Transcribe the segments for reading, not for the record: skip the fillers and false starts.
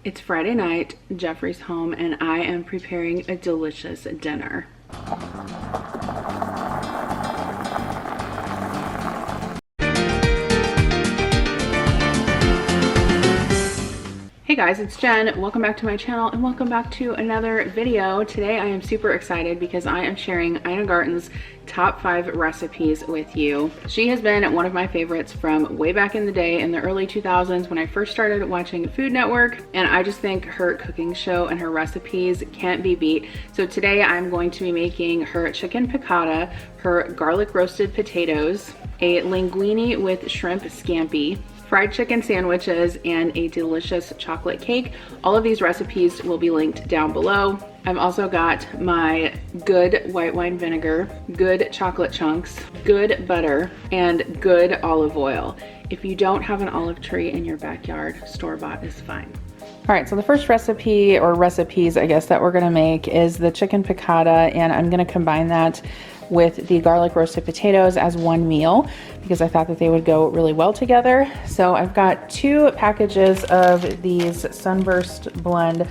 It's Friday night, Jeffrey's home, and I am preparing a delicious dinner. Hey guys, it's Jen. Welcome back to my channel and welcome back to another video. Today I am super excited because I am sharing Ina Garten's top 5 recipes with you. She has been one of my favorites from way back in the day in the early 2000s when I first started watching Food Network, and I just think her cooking show and her recipes can't be beat. So today I'm going to be making her chicken piccata, her garlic roasted potatoes, a linguine with shrimp scampi, fried chicken sandwiches, and a delicious chocolate cake. All of these recipes will be linked down below. I've also got my good white wine vinegar, good chocolate chunks, good butter, and good olive oil. If you don't have an olive tree in your backyard, store-bought is fine. All right, so the first recipe, or recipes I guess, that we're gonna make is the chicken piccata, and I'm gonna combine that with the garlic roasted potatoes as one meal because I thought that they would go really well together. So I've got 2 packages of these Sunburst blend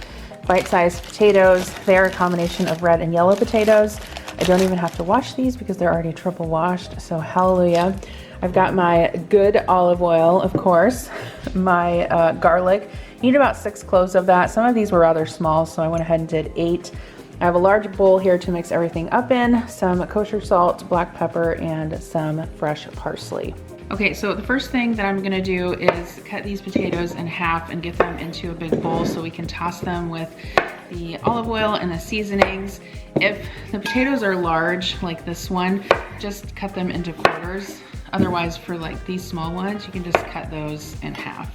bite-sized potatoes. They are a combination of red and yellow potatoes. I don't even have to wash these because they're already triple washed, so hallelujah. I've got my good olive oil, of course, my garlic. You need about 6 cloves of that. Some of these were rather small, so I went ahead and did 8. I have a large bowl here to mix everything up in, some kosher salt, black pepper, and some fresh parsley. Okay, so the first thing that I'm gonna do is cut these potatoes in half and get them into a big bowl so we can toss them with the olive oil and the seasonings. If the potatoes are large, like this one, just cut them into quarters. Otherwise, for like these small ones, you can just cut those in half.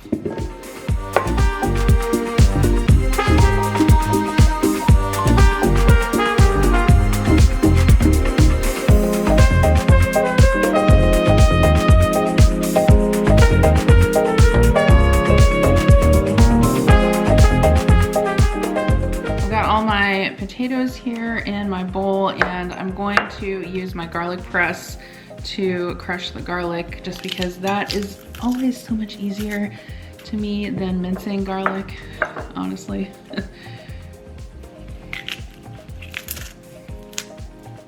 Potatoes here in my bowl, and I'm going to use my garlic press to crush the garlic just because that is always so much easier to me than mincing garlic, honestly.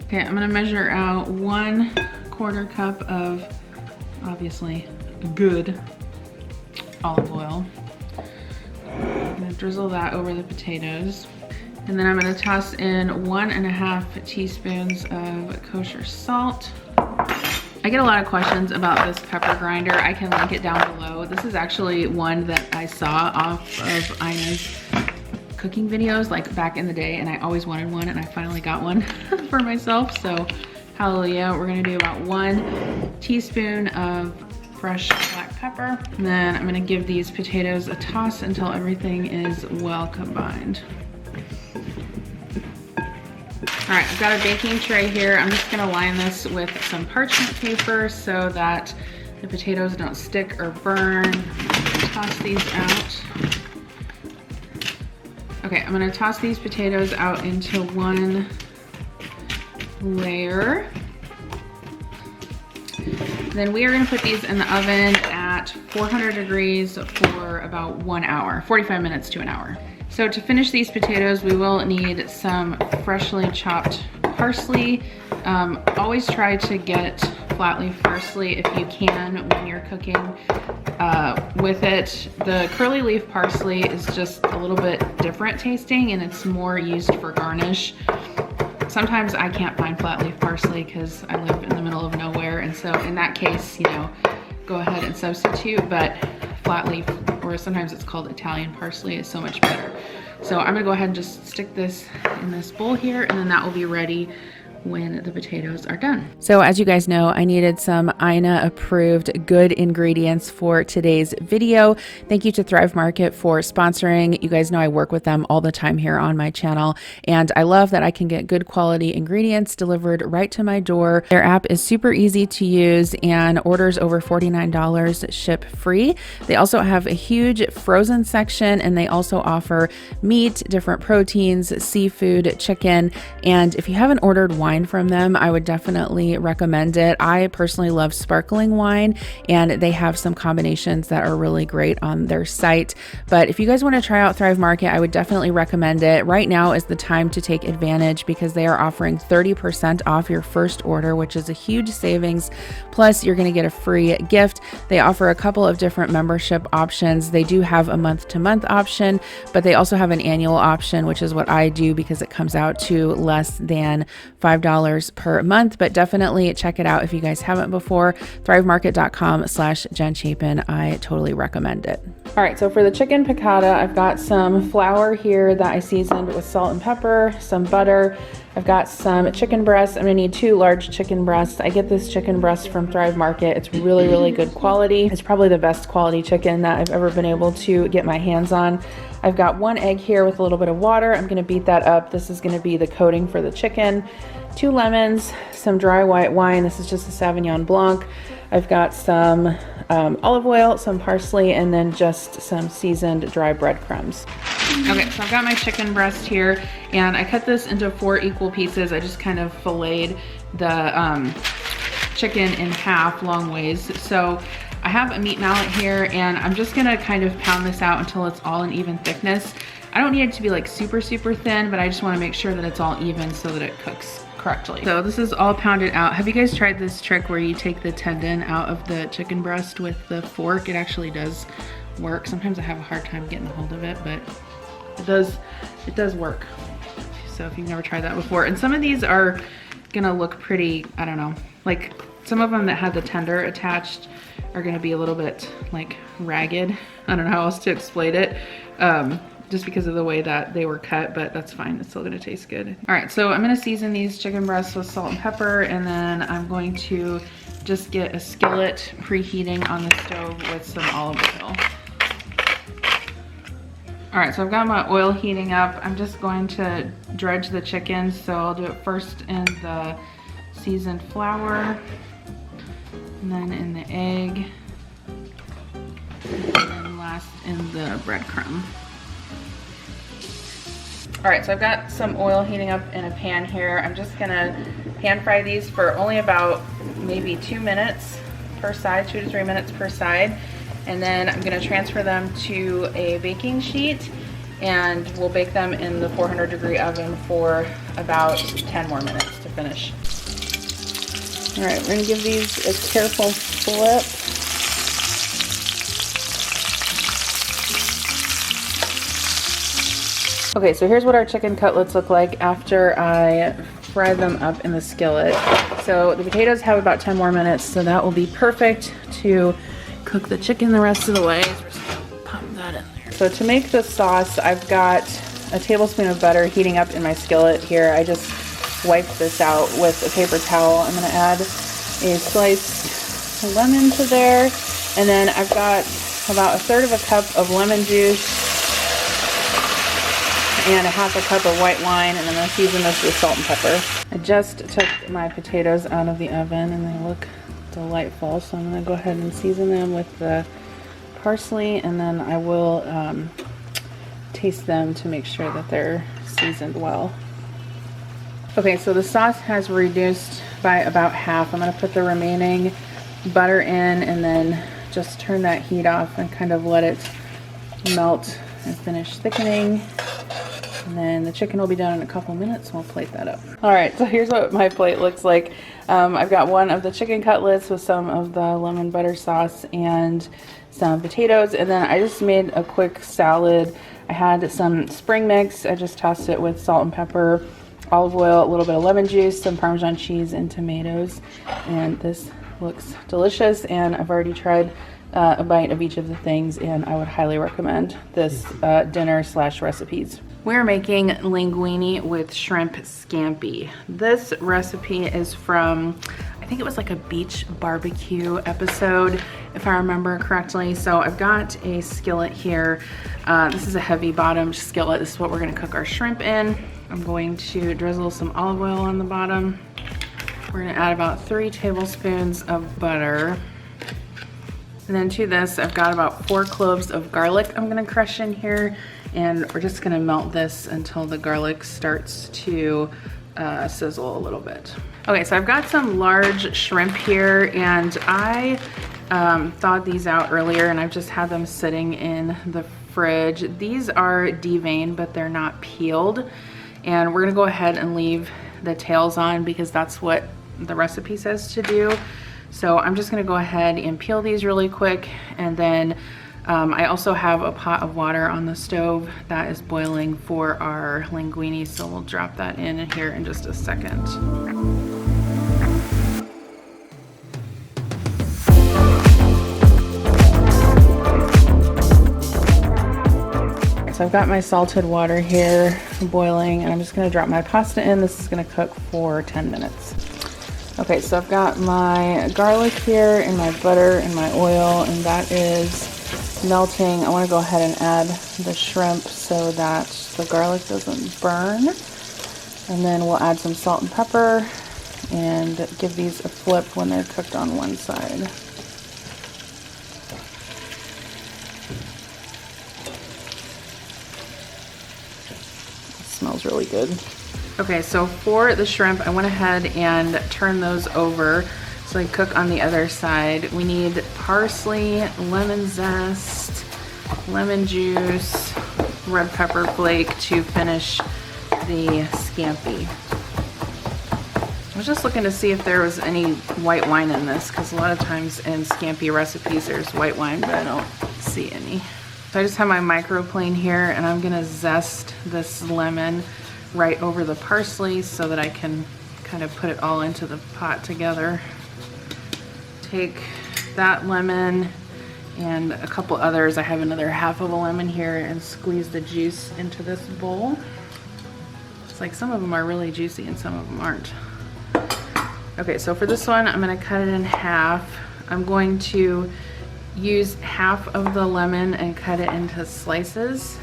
Okay, I'm gonna measure out 1/4 cup of obviously good olive oil. I'm gonna drizzle that over the potatoes. And then I'm gonna toss in 1.5 teaspoons of kosher salt. I get a lot of questions about this pepper grinder. I can link it down below. This is actually one that I saw off of Ina's cooking videos like back in the day, and I always wanted one, and I finally got one for myself, so hallelujah. We're gonna do about 1 teaspoon of fresh black pepper. And then I'm gonna give these potatoes a toss until everything is well combined. All right, I've got a baking tray here. I'm just gonna line this with some parchment paper so that the potatoes don't stick or burn. Toss these out. Okay, I'm gonna toss these potatoes out into one layer. Then we are gonna put these in the oven at 400 degrees for about 1 hour, 45 minutes to an hour. So to finish these potatoes, we will need some freshly chopped parsley. Always try to get flat leaf parsley if you can when you're cooking with it. The curly leaf parsley is just a little bit different tasting, and it's more used for garnish. Sometimes I can't find flat leaf parsley because I live in the middle of nowhere, and so in that case, you know, go ahead and substitute, but flat leaf, or sometimes it's called Italian parsley, is so much better. So I'm gonna go ahead and just stick this in this bowl here, and then that will be ready when the potatoes are done. So as you guys know, I needed some Ina approved good ingredients for today's video. Thank you to Thrive Market for sponsoring. You guys know I work with them all the time here on my channel, and I love that I can get good quality ingredients delivered right to my door. Their app is super easy to use, and orders over $49 ship free. They also have a huge frozen section, and they also offer meat, different proteins, seafood, chicken, and if you haven't ordered wine wine from them, I would definitely recommend it. I personally love sparkling wine, and they have some combinations that are really great on their site. But if you guys want to try out Thrive Market, I would definitely recommend it. Right now is the time to take advantage because they are offering 30% off your first order, which is a huge savings. Plus, you're going to get a free gift. They offer a couple of different membership options. They do have a month-to-month option, but they also have an annual option, which is what I do because it comes out to less than $5 per month. But definitely check it out if you guys haven't before. thrivemarket.com/Jen Chapin. I totally recommend it. All right, so for the chicken piccata, I've got some flour here that I seasoned with salt and pepper, some butter. I've got some chicken breasts. I'm gonna need 2 large chicken breasts. I get this chicken breast from Thrive Market. It's really, really good quality. It's probably the best quality chicken that I've ever been able to get my hands on. I've got 1 egg here with a little bit of water. I'm gonna beat that up. This is gonna be the coating for the chicken. 2 lemons, some dry white wine. This is just a Sauvignon Blanc. I've got some olive oil, some parsley, and then just some seasoned dry breadcrumbs. Okay, so I've got my chicken breast here, and I cut this into 4 equal pieces. I just kind of filleted the chicken in half long ways. So I have a meat mallet here, and I'm just gonna kind of pound this out until it's all an even thickness. I don't need it to be like super, super thin, but I just wanna make sure that it's all even so that it cooks correctly. So this is all pounded out. Have you guys tried this trick where you take the tendon out of the chicken breast with the fork? It actually does work. Sometimes I have a hard time getting a hold of it, but it does work. So if you've never tried that before, and some of these are gonna look pretty, I don't know, like some of them that had the tender attached are gonna be a little bit like ragged. I don't know how else to explain it. Just because of the way that they were cut, but that's fine. It's still gonna taste good. All right, so I'm gonna season these chicken breasts with salt and pepper, and then I'm going to just get a skillet preheating on the stove with some olive oil. All right, so I've got my oil heating up. I'm just going to dredge the chicken, so I'll do it first in the seasoned flour, and then in the egg, and then last in the breadcrumb. All right, so I've got some oil heating up in a pan here. I'm just gonna pan fry these for only about maybe 2 minutes per side, 2 to 3 minutes per side. And then I'm gonna transfer them to a baking sheet, and we'll bake them in the 400-degree oven for about 10 more minutes to finish. All right, we're gonna give these a careful flip. Okay, so here's what our chicken cutlets look like after I fry them up in the skillet. So the potatoes have about 10 more minutes, so that will be perfect to cook the chicken the rest of the way. So we're just gonna pop that in there. So to make the sauce, I've got a tablespoon of butter heating up in my skillet here. I just wiped this out with a paper towel. I'm gonna add a sliced lemon to there, and then I've got about 1/3 cup of lemon juice and 1/2 cup of white wine, and I'm gonna season this with salt and pepper. I just took my potatoes out of the oven and they look delightful, so I'm gonna go ahead and season them with the parsley, and then I will taste them to make sure that they're seasoned well. Okay, so the sauce has reduced by about half. I'm gonna put the remaining butter in and then just turn that heat off and kind of let it melt and finish thickening. And then the chicken will be done in a couple minutes. We'll plate that up. All right, so here's what my plate looks like. I've got one of the chicken cutlets with some of the lemon butter sauce and some potatoes, and then I just made a quick salad. I had some spring mix. I just tossed it with salt and pepper, olive oil, a little bit of lemon juice, some Parmesan cheese, and tomatoes. And this looks delicious, and I've already tried a bite of each of the things, and I would highly recommend this dinner/recipes. We're making linguine with shrimp scampi. This recipe is from, I think it was like a beach barbecue episode, if I remember correctly. So I've got a skillet here. This is a heavy bottomed skillet. This is what we're gonna cook our shrimp in. I'm going to drizzle some olive oil on the bottom. We're gonna add about 3 tablespoons of butter. And then to this, I've got about 4 cloves of garlic I'm gonna crush in here. And we're just gonna melt this until the garlic starts to sizzle a little bit. Okay, so I've got some large shrimp here, and I thawed these out earlier, and I've just had them sitting in the fridge. These are deveined, but they're not peeled. And we're gonna go ahead and leave the tails on because that's what the recipe says to do. So I'm just gonna go ahead and peel these really quick, and then I also have a pot of water on the stove that is boiling for our linguine, so we'll drop that in here in just a second. So I've got my salted water here boiling, and I'm just gonna drop my pasta in. This is gonna cook for 10 minutes. Okay, so I've got my garlic here and my butter and my oil, and that is melting. I want to go ahead and add the shrimp so that the garlic doesn't burn. And then we'll add some salt and pepper and give these a flip when they're cooked on one side. It smells really good. Okay, so for the shrimp, I went ahead and turned those over so they cook on the other side. We need parsley, lemon zest, lemon juice, red pepper flake to finish the scampi. I was just looking to see if there was any white wine in this, because a lot of times in scampi recipes there's white wine, but I don't see any. So I just have my microplane here, and I'm gonna zest this lemon right over the parsley so that I can kind of put it all into the pot together. Take that lemon and a couple others. I have another half of a lemon here, and squeeze the juice into this bowl. It's like some of them are really juicy and some of them aren't. Okay, so for this one, I'm gonna cut it in half. I'm going to use half of the lemon and cut it into slices.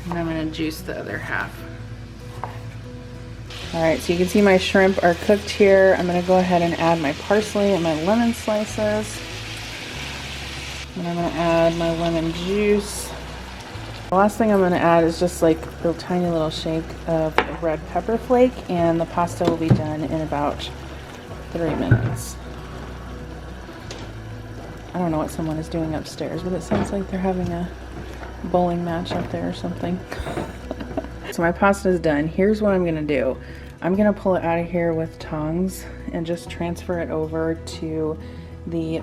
And I'm gonna juice the other half. All right, so you can see my shrimp are cooked here. I'm gonna go ahead and add my parsley and my lemon slices. And I'm gonna add my lemon juice. The last thing I'm gonna add is just like a tiny little shake of red pepper flake, and the pasta will be done in about 3 minutes. I don't know what someone is doing upstairs, but it sounds like they're having a bowling match up there or something. So my pasta is done. Here's what I'm gonna do. I'm gonna pull it out of here with tongs and just transfer it over to the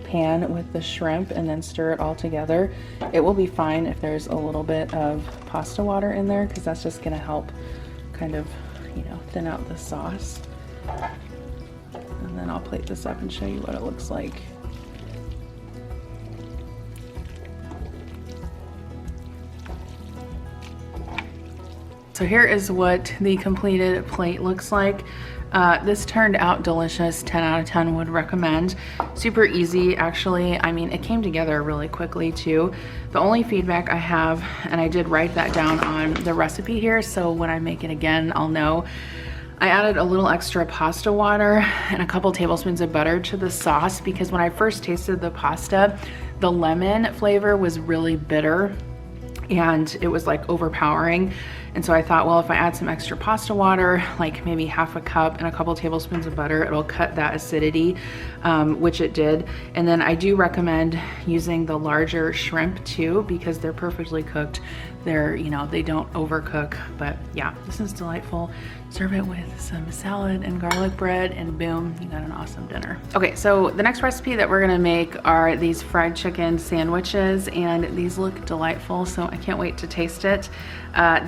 pan with the shrimp and then stir it all together. It will be fine if there's a little bit of pasta water in there, because that's just gonna help kind of, you know, thin out the sauce. And then I'll plate this up and show you what it looks like. So here is what the completed plate looks like. This turned out delicious, 10 out of 10 would recommend. Super easy, actually. I mean, it came together really quickly too. The only feedback I have, and I did write that down on the recipe here, so when I make it again, I'll know. I added a little extra pasta water and a couple tablespoons of butter to the sauce, because when I first tasted the pasta, the lemon flavor was really bitter and it was like overpowering. And so I thought, well, if I add some extra pasta water, like maybe half a cup and a couple tablespoons of butter, it'll cut that acidity, which it did. And then I do recommend using the larger shrimp too, because they're perfectly cooked. They're, you know, they don't overcook. But yeah, this is delightful. Serve it with some salad and garlic bread, and boom, you got an awesome dinner. Okay, so the next recipe that we're gonna make are these fried chicken sandwiches, and these look delightful, so I can't wait to taste it.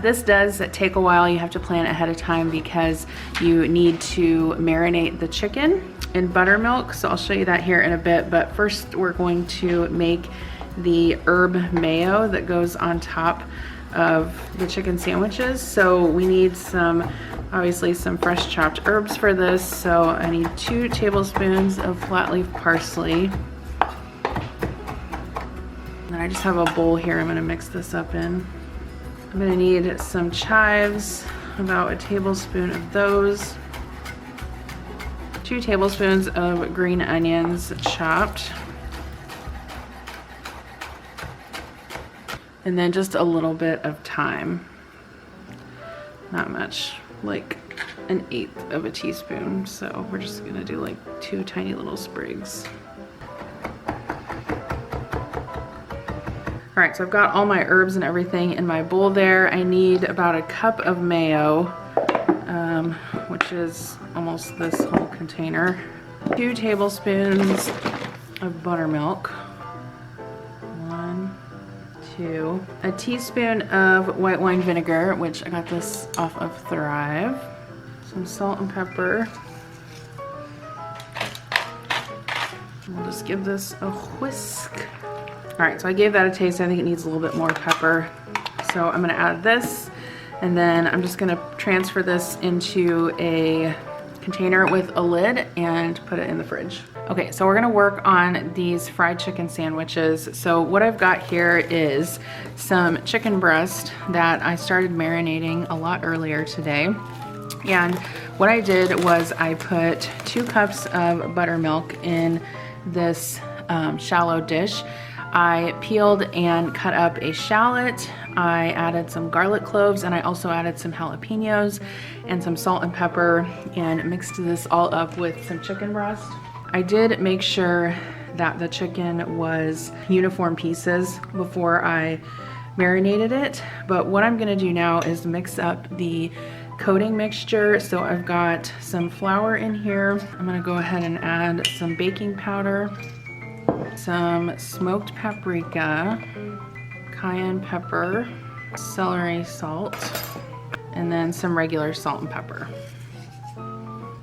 This does take a while. You have to plan ahead of time because you need to marinate the chicken in buttermilk, so I'll show you that here in a bit. But first, we're going to make the herb mayo that goes on top of the chicken sandwiches. So we need some, obviously some fresh chopped herbs for this. So I need 2 tablespoons of flat leaf parsley. And then I just have a bowl here I'm gonna mix this up in. I'm gonna need some chives, about a tablespoon of those. 2 tablespoons of green onions chopped. And then just a little bit of thyme. Not much. like 1/8 of a teaspoon. So we're just gonna do like 2 tiny little sprigs. All right, so I've got all my herbs and everything in my bowl there. I need about a cup of mayo, which is almost this whole container. 2 tablespoons of buttermilk. 1, 2. A teaspoon of white wine vinegar, which I got this off of Thrive. Some salt and pepper. We'll just give this a whisk. All right, so I gave that a taste. I think it needs a little bit more pepper. So I'm gonna add this, and then I'm just gonna transfer this into a container with a lid and put it in the fridge. Okay, so we're gonna work on these fried chicken sandwiches. So what I've got here is some chicken breast that I started marinating a lot earlier today. And what I did was I put 2 cups of buttermilk in this shallow dish. I peeled and cut up a shallot. I added some garlic cloves, and I also added some jalapenos and some salt and pepper, and mixed this all up with some chicken breast. I did make sure that the chicken was uniform pieces before I marinated it, but what I'm gonna do now is mix up the coating mixture. So I've got some flour in here. I'm gonna go ahead and add some baking powder, some smoked paprika, cayenne pepper, celery salt, and then some regular salt and pepper.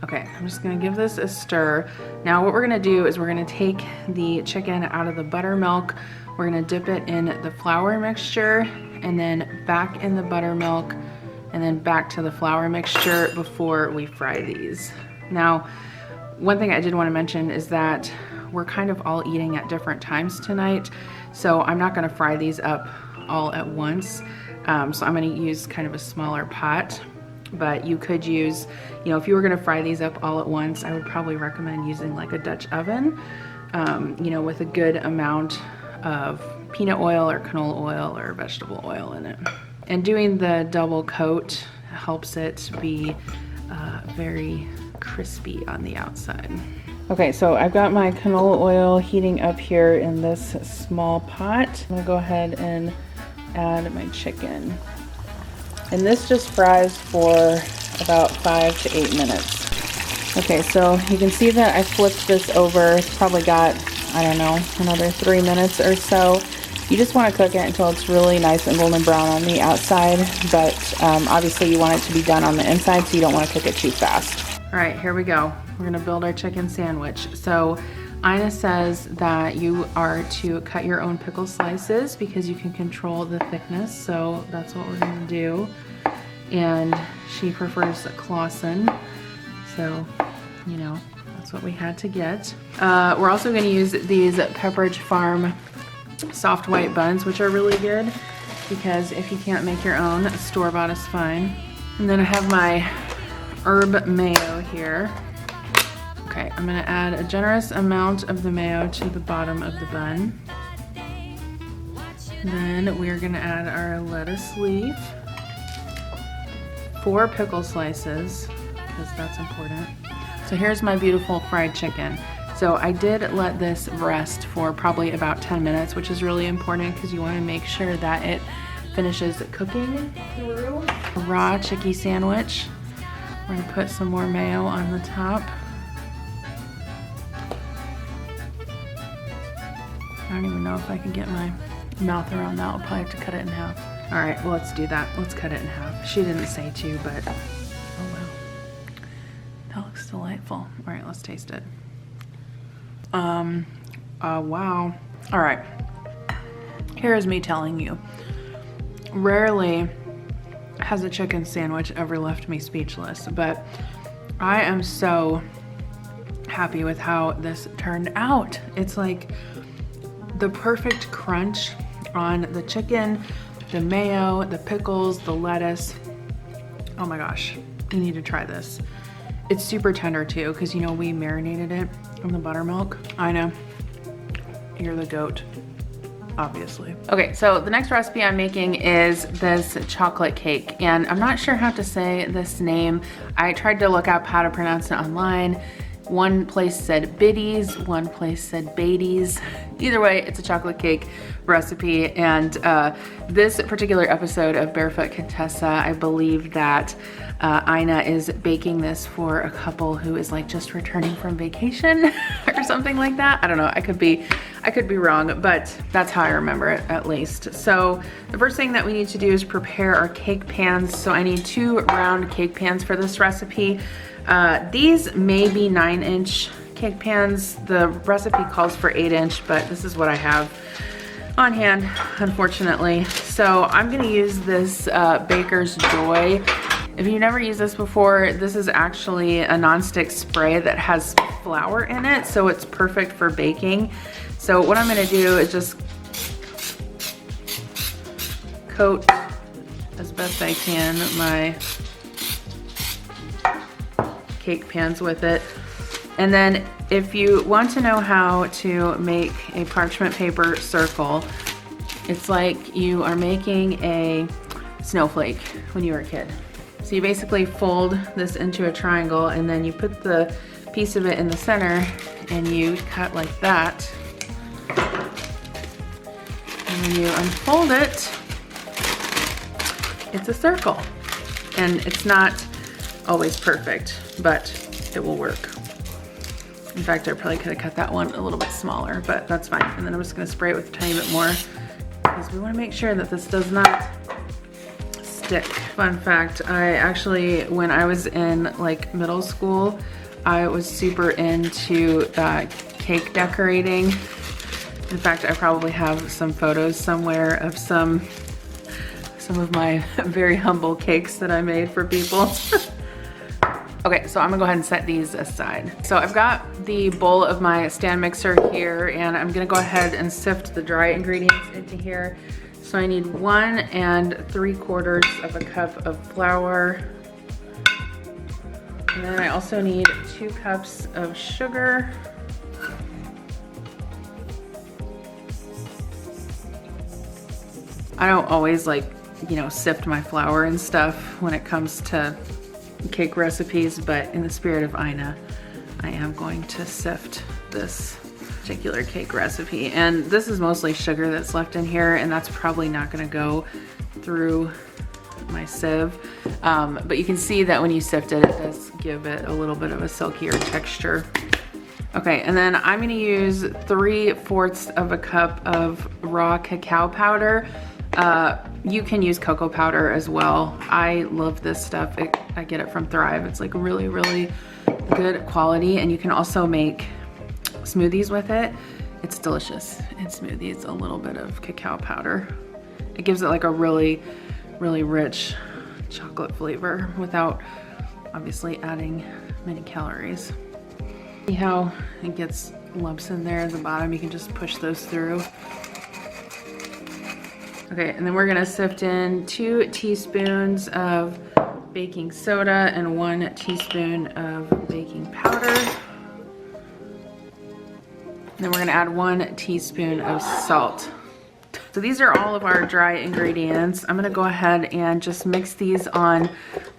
Okay, I'm just gonna give this a stir. Now what we're gonna do is we're gonna take the chicken out of the buttermilk, we're gonna dip it in the flour mixture, and then back in the buttermilk, and then back to the flour mixture before we fry these. Now, one thing I did wanna mention is that we're kind of all eating at different times tonight, so I'm not gonna fry these up all at once. So I'm gonna use kind of a smaller pot, but you could use, you know, if you were gonna fry these up all at once, I would probably recommend using like a Dutch oven, you know, with a good amount of peanut oil or canola oil or vegetable oil in it. And doing the double coat helps it be very crispy on the outside. Okay, so I've got my canola oil heating up here in this small pot. I'm gonna go ahead and add my chicken. And this just fries for about 5 to 8 minutes. Okay, so you can see that I flipped this over. It's probably got, I don't know, another 3 minutes or so. You just want to cook it until it's really nice and golden brown on the outside, but obviously you want it to be done on the inside, so you don't want to cook it too fast. All right, here we go. We're gonna build our chicken sandwich. So Ina says that you are to cut your own pickle slices because you can control the thickness, so that's what we're gonna do. And she prefers Clausen, so you know, that's what we had to get. We're also gonna use these Pepperidge Farm soft white buns, which are really good because if you can't make your own, store-bought is fine. And then I have my herb mayo here. Okay, I'm gonna add a generous amount of the mayo to the bottom of the bun. Then we're gonna add our lettuce leaf, 4 pickle slices, because that's important. So here's my beautiful fried chicken. So I did let this rest for probably about 10 minutes, which is really important because you wanna make sure that it finishes cooking through. A raw chicky sandwich. We're gonna put some more mayo on the top. I don't even know if I can get my mouth around that. I'll probably have to cut it in half. All right, well, let's do that. Let's cut it in half. She didn't say to, but oh well. That looks delightful. All right, let's taste it. Wow. All right, here is me telling you. Rarely has a chicken sandwich ever left me speechless, but I am so happy with how this turned out. It's like the perfect crunch on the chicken, the mayo, the pickles, the lettuce. Oh my gosh, you need to try this. It's super tender too, because you know we marinated it in the buttermilk. I know, you're the goat. obviously. Okay, so the next recipe I'm making is this chocolate cake, and I'm not sure how to say this name. I tried to look up how to pronounce it online. One place said biddies, one place said baities. Either way, it's a chocolate cake recipe, and this particular episode of Barefoot Contessa, I believe that Ina is baking this for a couple who is like just returning from vacation or something like that. I don't know, I could be wrong, but that's how I remember it at least. So the first thing that we need to do is prepare our cake pans. So I need 2 round cake pans for this recipe. These may be 9-inch cake pans. The recipe calls for 8-inch, but this is what I have on hand, unfortunately. So I'm gonna use this Baker's Joy. If you've never used this before, this is actually a nonstick spray that has flour in it, so it's perfect for baking. So what I'm gonna do is just coat as best I can my cake pans with it. And then if you want to know how to make a parchment paper circle, it's like you are making a snowflake when you were a kid. So you basically fold this into a triangle, and then you put the piece of it in the center and you cut like that. And when you unfold it, it's a circle. And it's not always perfect, but it will work. In fact, I probably could have cut that one a little bit smaller, but that's fine. And then I'm just gonna spray it with a tiny bit more because we wanna make sure that this does not stick. Fun fact, I actually, when I was in like middle school, I was super into cake decorating. In fact, I probably have some photos somewhere of some of my very humble cakes that I made for people. Okay, so I'm gonna go ahead and set these aside. So I've got the bowl of my stand mixer here, and I'm gonna go ahead and sift the dry ingredients into here. So I need 1 3/4 of a cup of flour. And then I also need 2 cups of sugar. I don't always like, you know, sift my flour and stuff when it comes to cake recipes, but in the spirit of Ina, I am going to sift this particular cake recipe. And this is mostly sugar that's left in here, and that's probably not gonna go through my sieve. But you can see that when you sift it, it does give it a little bit of a silkier texture. Okay, and then I'm gonna use 3/4 of a cup of raw cacao powder. You can use cocoa powder as well. I love this stuff. I get it from Thrive. It's like really, really good quality, and you can also make smoothies with it. It's delicious in smoothies, a little bit of cacao powder. It gives it like a really, really rich chocolate flavor without obviously adding many calories. See how it gets lumps in there at the bottom? You can just push those through. Okay, and then we're gonna sift in 2 teaspoons of baking soda and 1 teaspoon of baking powder. And then we're gonna add 1 teaspoon of salt. So these are all of our dry ingredients. I'm gonna go ahead and just mix these on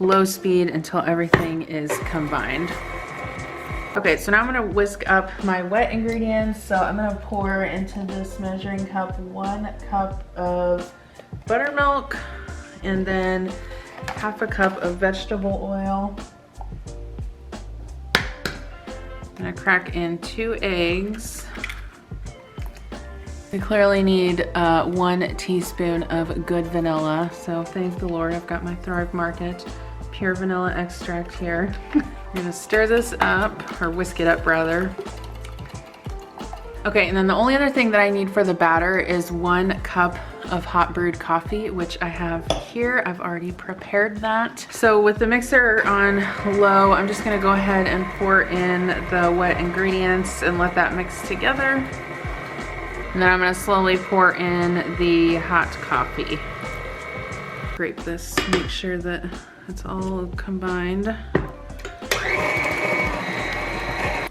low speed until everything is combined. Okay, so now I'm gonna whisk up my wet ingredients. So I'm gonna pour into this measuring cup 1 cup of buttermilk, and then 1/2 cup of vegetable oil. I'm gonna crack in 2 eggs. We clearly need 1 teaspoon of good vanilla. So thank the Lord, I've got my Thrive Market pure vanilla extract here. I'm gonna stir this up, or whisk it up rather. Okay, and then the only other thing that I need for the batter is 1 cup of hot brewed coffee, which I have here. I've already prepared that. So with the mixer on low, I'm just gonna go ahead and pour in the wet ingredients and let that mix together. And then I'm gonna slowly pour in the hot coffee. Scrape this, make sure that it's all combined.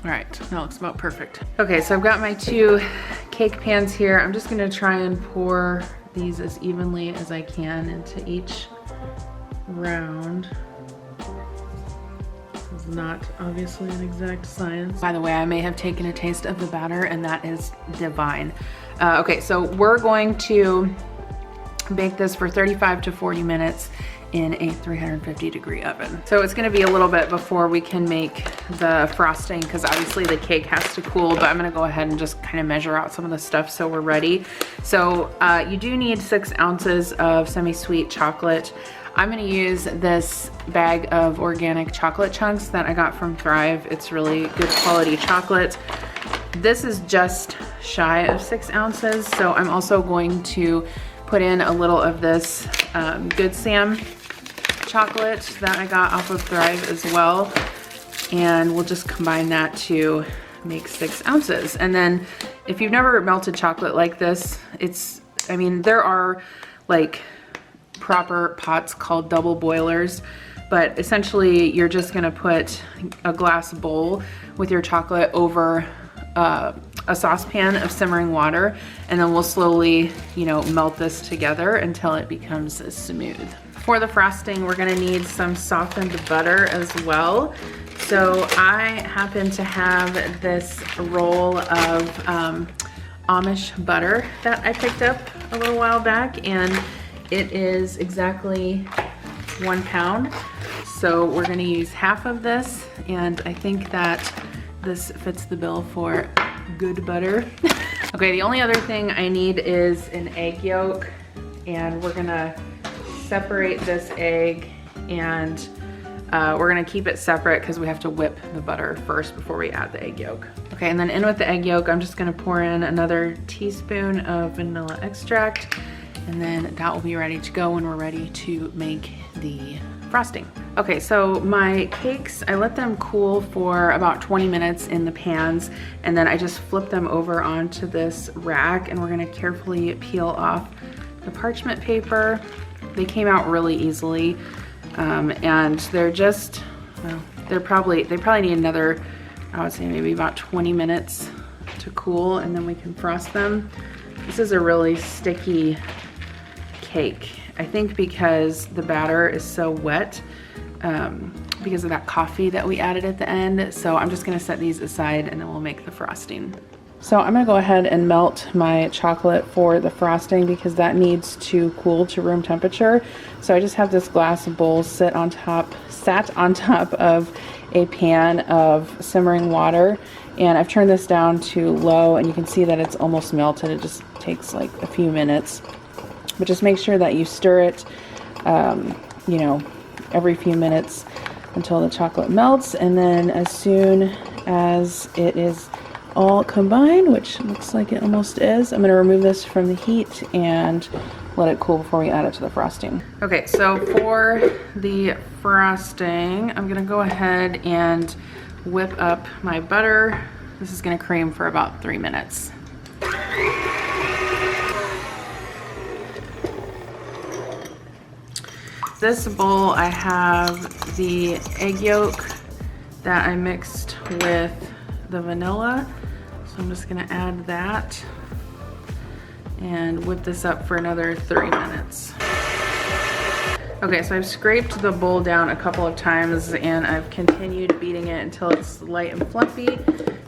All right, that looks about perfect. Okay, so I've got my 2 cake pans here. I'm just gonna try and pour these as evenly as I can into each round. This is not obviously an exact science. By the way, I may have taken a taste of the batter and that is divine. Okay, so we're going to bake this for 35 to 40 minutes in a 350-degree oven. So it's gonna be a little bit before we can make the frosting because obviously the cake has to cool, but I'm gonna go ahead and just kind of measure out some of the stuff so we're ready. So you do need 6 ounces of semi-sweet chocolate. I'm gonna use this bag of organic chocolate chunks that I got from Thrive. It's really good quality chocolate. This is just shy of 6 ounces, so I'm also going to put in a little of this Good Sam chocolate that I got off of Thrive as well. And we'll just combine that to make 6 ounces. And then if you've never melted chocolate like this, I mean, there are like proper pots called double boilers, but essentially you're just gonna put a glass bowl with your chocolate over a saucepan of simmering water, and then we'll slowly, you know, melt this together until it becomes smooth. For the frosting, we're gonna need some softened butter as well. So I happen to have this roll of Amish butter that I picked up a little while back, and it is exactly 1 pound. So we're gonna use half of this, and I think that this fits the bill for good butter. Okay, the only other thing I need is an egg yolk, and we're gonna separate this egg, and we're gonna keep it separate because we have to whip the butter first before we add the egg yolk. Okay, and then in with the egg yolk, I'm just gonna pour in another teaspoon of vanilla extract, and then that will be ready to go when we're ready to make the frosting. Okay, so my cakes, I let them cool for about 20 minutes in the pans, and then I just flip them over onto this rack, and we're gonna carefully peel off the parchment paper. They came out really easily, and they're just, well, they probably need another, I would say maybe about 20 minutes to cool, and then we can frost them. This is a really sticky cake. I think because the batter is so wet, because of that coffee that we added at the end. So I'm just gonna set these aside and then we'll make the frosting. So I'm gonna go ahead and melt my chocolate for the frosting because that needs to cool to room temperature. So I just have this glass bowl sat on top of a pan of simmering water, and I've turned this down to low, and you can see that it's almost melted. It just takes like a few minutes. But just make sure that you stir it, you know, every few minutes until the chocolate melts. And then as soon as it is all combined, which looks like it almost is, I'm going to remove this from the heat and let it cool before we add it to the frosting. Okay, so for the frosting, I'm going to go ahead and whip up my butter. This is going to cream for about 3 minutes. This bowl, I have the egg yolk that I mixed with the vanilla. So I'm just gonna add that and whip this up for another 3 minutes. Okay, so I've scraped the bowl down a couple of times and I've continued beating it until it's light and fluffy.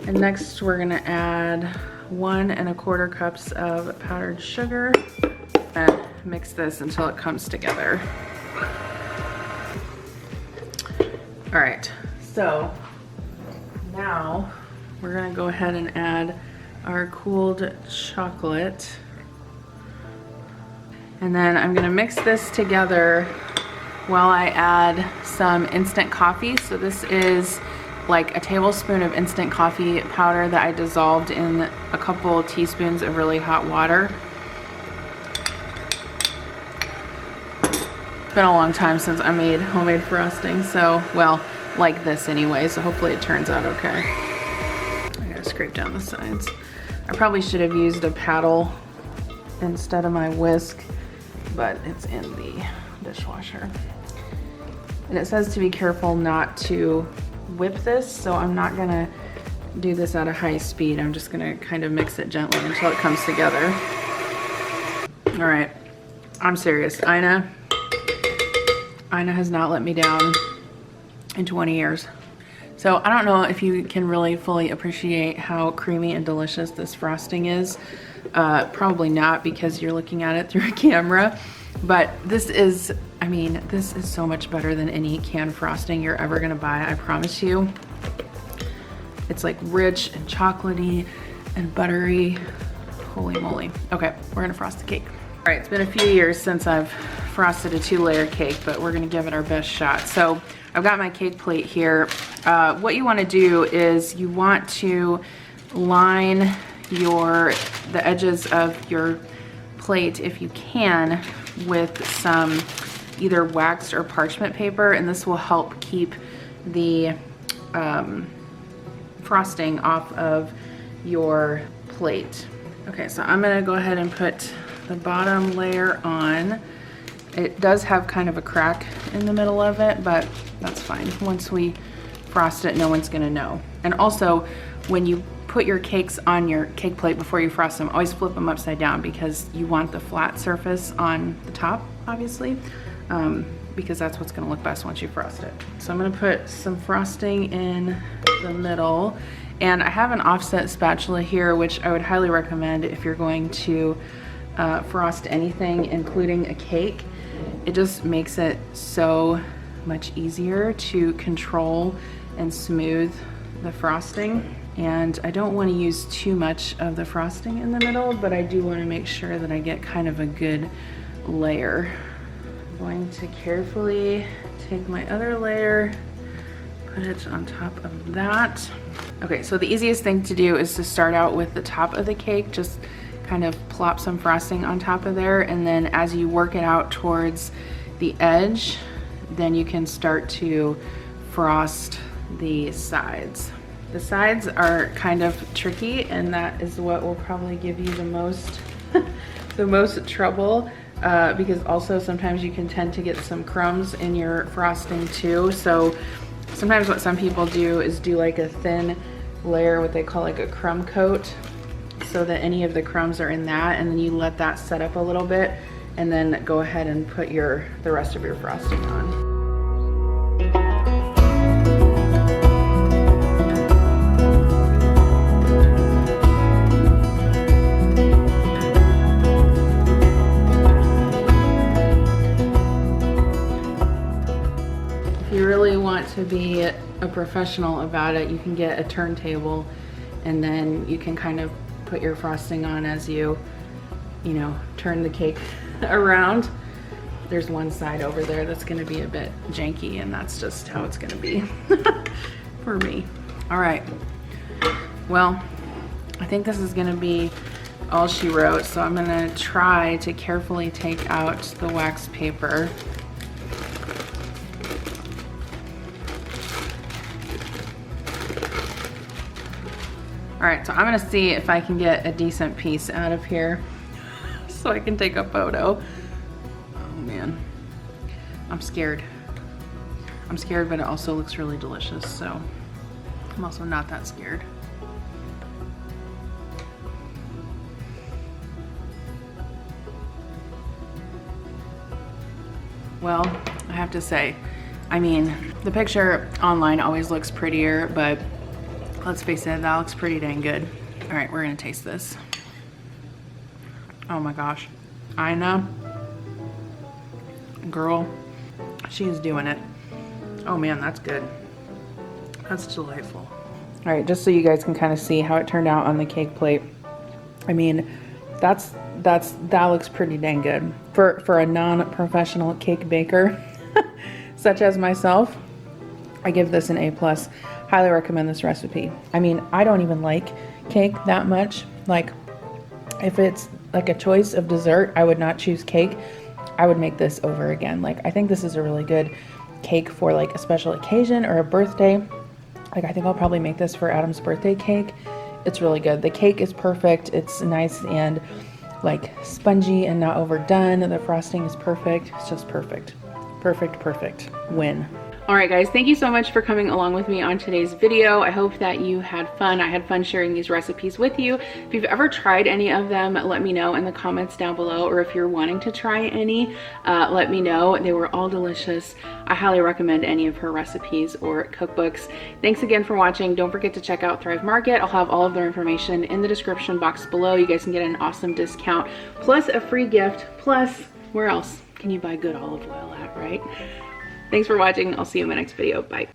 And next we're gonna add 1 1/4 cups of powdered sugar and mix this until it comes together. All right, so now we're gonna go ahead and add our cooled chocolate. And then I'm gonna mix this together while I add some instant coffee. So this is like a tablespoon of instant coffee powder that I dissolved in a couple teaspoons of really hot water. It's been a long time since I made homemade frosting, so, well, like this anyway, so hopefully it turns out okay. I gotta scrape down the sides. I probably should have used a paddle instead of my whisk, but it's in the dishwasher. And it says to be careful not to whip this, so I'm not gonna do this at a high speed. I'm just gonna kind of mix it gently until it comes together. All right, I'm serious. Ina has not let me down in 20 years. So I don't know if you can really fully appreciate how creamy and delicious this frosting is. Probably not, because you're looking at it through a camera, but this is, I mean, this is so much better than any canned frosting you're ever gonna buy, I promise you. It's like rich and chocolatey and buttery. Holy moly. Okay, we're gonna frost the cake. All right, it's been a few years since I've frosted a 2-layer cake, but we're gonna give it our best shot. So I've got my cake plate here. What you wanna do is you want to line the edges of your plate, if you can, with some either waxed or parchment paper, and this will help keep the frosting off of your plate. Okay, so I'm gonna go ahead and put the bottom layer on. It does have kind of a crack in the middle of it, but that's fine. Once we frost it, no one's gonna know. And also, when you put your cakes on your cake plate before you frost them, always flip them upside down, because you want the flat surface on the top, obviously, because that's what's gonna look best once you frost it. So I'm gonna put some frosting in the middle, and I have an offset spatula here, which I would highly recommend if you're going to frost anything, including a cake. It just makes it so much easier to control and smooth the frosting. And I don't want to use too much of the frosting in the middle, but I do want to make sure that I get kind of a good layer. I'm going to carefully take my other layer, put it on top of that. Okay, so the easiest thing to do is to start out with the top of the cake, just kind of plop some frosting on top of there, and then as you work it out towards the edge, then you can start to frost the sides. The sides are kind of tricky, and that is what will probably give you the most the most trouble, because also sometimes you can tend to get some crumbs in your frosting too. So sometimes what some people do is do like a thin layer, what they call like a crumb coat, so that any of the crumbs are in that, and then you let that set up a little bit, and then go ahead and put the rest of your frosting on. If you really want to be a professional about it, you can get a turntable, and then you can kind of put your frosting on as you know, turn the cake around. There's one side over there that's gonna be a bit janky, and that's just how it's gonna be for me. All right, well, I think this is gonna be all she wrote, so I'm gonna try to carefully take out the wax paper. All right, so I'm gonna see if I can get a decent piece out of here so I can take a photo. Oh man, I'm scared. I'm scared, but it also looks really delicious, so I'm also not that scared. Well, I have to say, I mean, the picture online always looks prettier, but let's face it, that looks pretty dang good. All right, we're gonna taste this. Oh my gosh, Ina, girl, she is doing it. Oh man, that's good. That's delightful. All right, just so you guys can kind of see how it turned out on the cake plate. I mean, that looks pretty dang good. For a non-professional cake baker, such as myself, I give this an A+. Highly recommend this recipe. I mean, I don't even like cake that much. Like, if it's like a choice of dessert, I would not choose cake. I would make this over again. Like, I think this is a really good cake for like a special occasion or a birthday. Like, I think I'll probably make this for Adam's birthday cake. It's really good. The cake is perfect. It's nice and like spongy and not overdone. The frosting is perfect. It's just perfect. Perfect, perfect. Win. All right, guys, thank you so much for coming along with me on today's video. I hope that you had fun. I had fun sharing these recipes with you. If you've ever tried any of them, let me know in the comments down below, or if you're wanting to try any, let me know. They were all delicious. I highly recommend any of her recipes or cookbooks. Thanks again for watching. Don't forget to check out Thrive Market. I'll have all of their information in the description box below. You guys can get an awesome discount, plus a free gift, plus where else can you buy good olive oil at, right? Thanks for watching. I'll see you in my next video. Bye.